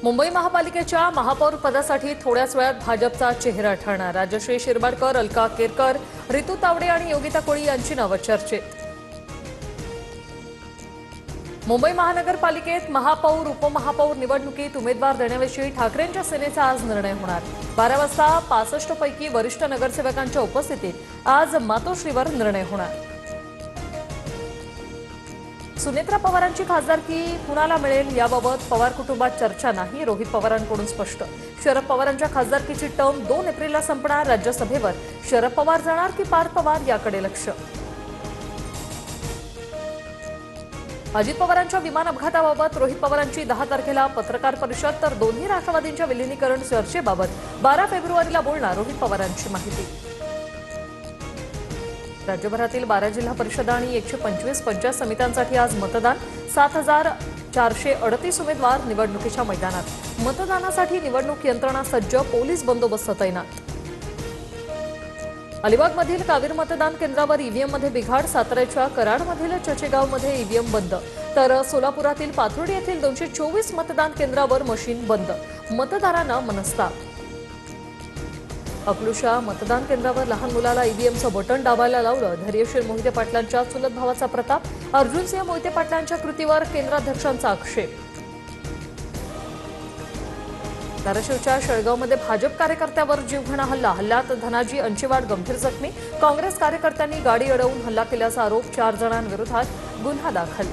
मुंबई महापालिकेच्या महापौर पदासाठी थोड्याच वेळात भाजपचा चेहरा ठरणार। राजश्री शिरबाडकर, अलका केरकर, रितू तावडे आणि योगिता कोळी यांची नावं चर्चेत। मुंबई महानगरपालिकेत महापौर उपमहापौर निवडणुकीत उमेदवार देण्याविषयी ठाकरेंच्या सेनेचा आज निर्णय होणार। 12 वाजता 65 पैकी वरिष्ठ नगरसेवकांच्या उपस्थितीत आज मातोश्रीवर निर्णय होणार। सुनेत्रा पवारांची खासदारकी कुणाला मिळेल याबाबत पवार कुटुंबात चर्चा नाही, रोहित पवारांकडून स्पष्ट। शरद पवारांच्या खासदारकीची टर्म 2 एप्रिलला संपणार। राज्यसभेवर शरद पवार जाणार की पार्थ पवार याकडे लक्ष। अजित पवारांच्या विमान अपघाताबाबत रोहित पवारांची 10 तारखेला पत्रकार परिषद, तर दोन्ही राष्ट्रवादींच्या विलीनीकरण चर्चेबाबत 12 फेब्रुवारीला बोलणार रोहित पवारांची माहिती। राज्यभरातील 12 जिल्हा परिषद आणि 125 पंचायत समित्यांसाठी आज मतदान। 7438 उमेदवार निवडणुकीच्या मैदानात। मतदानासाठी निवडणूक यंत्रणा सज्ज, पोलीस बंदोबस्त तैनात। अलिबागमधील कावीर मतदान केंद्रावर ईव्हीएममध्ये बिघाड। साताऱ्याच्या कराडमधील चचेगावमध्ये ईव्हीएम बंद, तर सोलापुरातील पाथर्डी येथील 224 मतदान केंद्रावर मशीन बंद। मतदारांना मनस्ताप। अकलूशा मतदान केंद्रावर लहान मुलाला ईव्हीएमचं बटन दाबायला लावलं। धैर्यशील मोहिते पाटलांच्या चुलत भावाचा प्रताप। अर्जुनसिंह मोहिते पाटलांच्या कृतीवर केंद्राध्यक्षांचा आक्षेप। धाराशिवच्या शेळगावमध्ये भाजप कार्यकर्त्यावर जीवघेणा हल्ला। हल्ल्यात धनाजी अंचेवाड गंभीर जखमी। काँग्रेस कार्यकर्त्यांनी गाडी अडवून हल्ला केल्याचा आरोप। 4 जणांविरोधात गुन्हा दाखल।